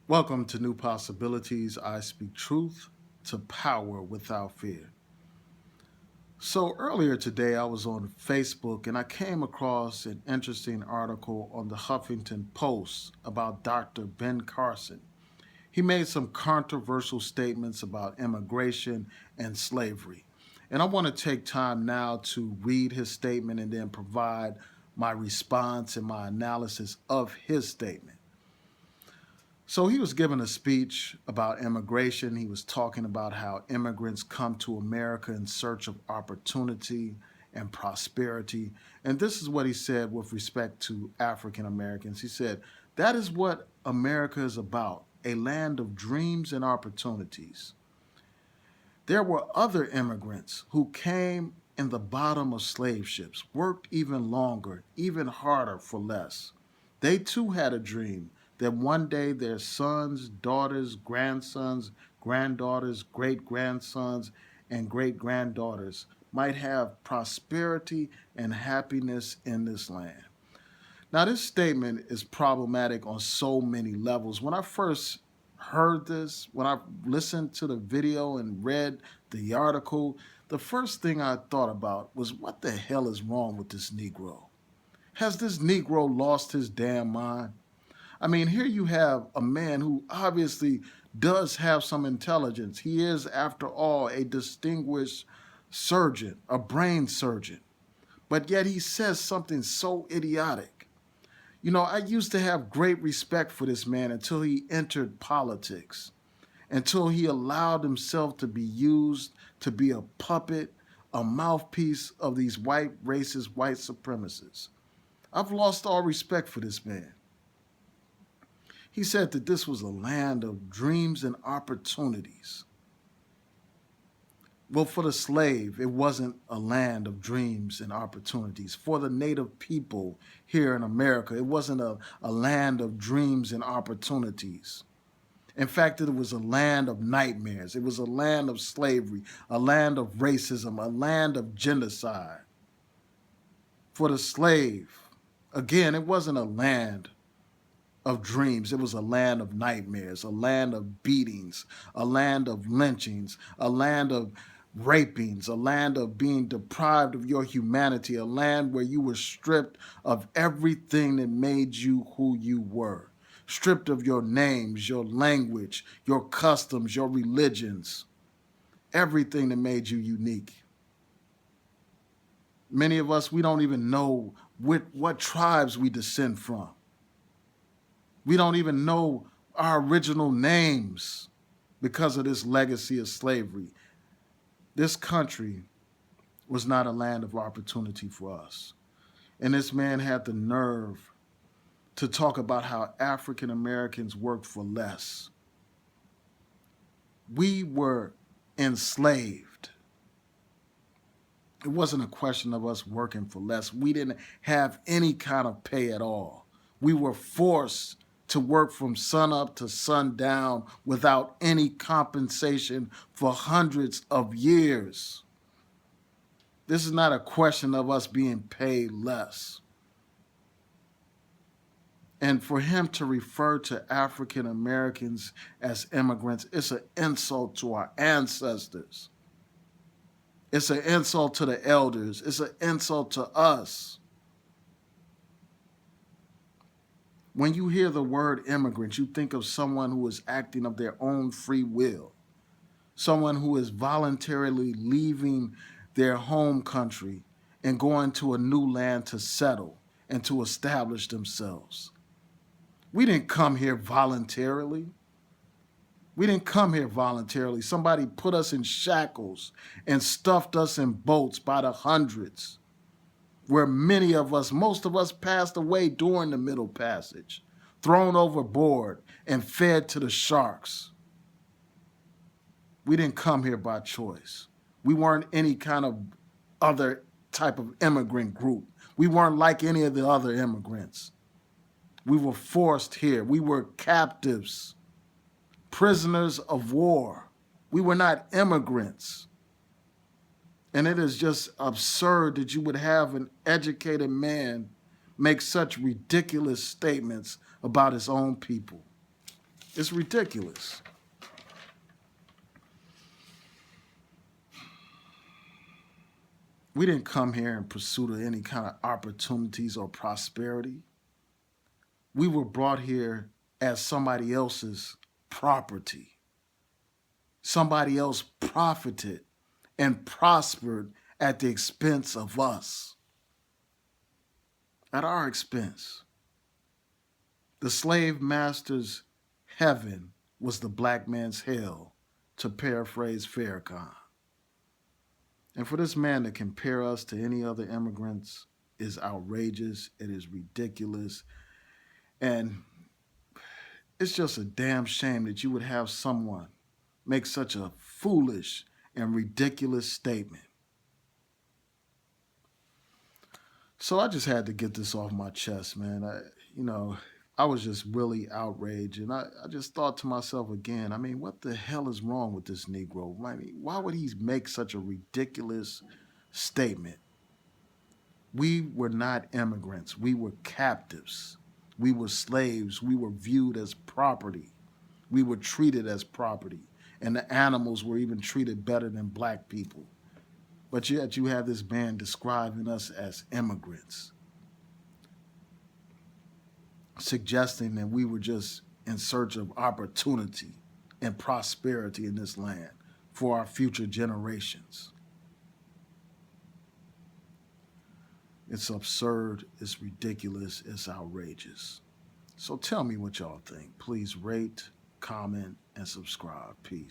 Welcome to New Possibilities. I speak truth to power without fear. So, earlier today, I was on Facebook and I came across an interesting article on the Huffington Post about Dr. Ben Carson. He made some controversial statements about immigration and slavery. And I want to take time now to read his statement and then provide my response and my analysis of his statement. So he was giving a speech about immigration. He was talking about how immigrants come to America in search of opportunity and prosperity. And this is what he said with respect to African Americans. He said, "That is what America is about, a land of dreams and opportunities. There were other immigrants who came in the bottom of slave ships, worked even longer, even harder for less. They too had a dream that one day their sons, daughters, grandsons, granddaughters, great grandsons, and great granddaughters might have prosperity and happiness in this land." Now, this statement is problematic on so many levels. When I first heard this, when I listened to the video and read the article, the first thing I thought about was what the hell is wrong with this Negro? Has this Negro lost his damn mind? I mean, here you have a man who obviously does have some intelligence. He is, after all, a distinguished surgeon, a brain surgeon. But yet he says something so idiotic. You know, I used to have great respect for this man until he entered politics, until he allowed himself to be used to be a puppet, a mouthpiece of these white racist, white supremacists. I've lost all respect for this man. He said that this was a land of dreams and opportunities. Well, for the slave, it wasn't a land of dreams and opportunities. For the native people here in America, it wasn't a land of dreams and opportunities. In fact, it was a land of nightmares. It was a land of slavery, a land of racism, a land of genocide. For the slave, again, it wasn't a land of dreams. It was a land of nightmares, a land of beatings, a land of lynchings, a land of rapings, a land of being deprived of your humanity, a land where you were stripped of everything that made you who you were, stripped of your names, your language, your customs, your religions, everything that made you unique. Many of us, we don't even know what tribes we descend from. We don't even know our original names because of this legacy of slavery. This country was not a land of opportunity for us. And this man had the nerve to talk about how African Americans worked for less. We were enslaved. It wasn't a question of us working for less. We didn't have any kind of pay at all. We were forced to work from sunup to sundown without any compensation for hundreds of years. This is not a question of us being paid less. And for him to refer to African Americans as immigrants, it's an insult to our ancestors. It's an insult to the elders. It's an insult to us. When you hear the word immigrant, you think of someone who is acting of their own free will, someone who is voluntarily leaving their home country and going to a new land to settle and to establish themselves. We didn't come here voluntarily. We didn't come here voluntarily. Somebody put us in shackles and stuffed us in boats by the hundreds, where many of us, most of us, passed away during the Middle Passage, thrown overboard and fed to the sharks. We didn't come here by choice. We weren't any kind of other type of immigrant group. We weren't like any of the other immigrants. We were forced here. We were captives, prisoners of war. We were not immigrants. And it is just absurd that you would have an educated man make such ridiculous statements about his own people. It's ridiculous. We didn't come here in pursuit of any kind of opportunities or prosperity. We were brought here as somebody else's property. Somebody else profited and prospered at the expense of us, at our expense. The slave master's heaven was the black man's hell, to paraphrase Farrakhan. And for this man to compare us to any other immigrants is outrageous. It is ridiculous. And it's just a damn shame that you would have someone make such a foolish and ridiculous statement. So I just had to get this off my chest, man. You know, I was just really outraged. And I just thought to myself again, I mean, what the hell is wrong with this Negro? I mean, why would he make such a ridiculous statement? We were not immigrants. We were captives. We were slaves. We were viewed as property. We were treated as property. And the animals were even treated better than black people. But yet you have this man describing us as immigrants, suggesting that we were just in search of opportunity and prosperity in this land for our future generations. It's absurd, it's ridiculous, it's outrageous. So tell me what y'all think. Please rate, comment, and subscribe. Peace.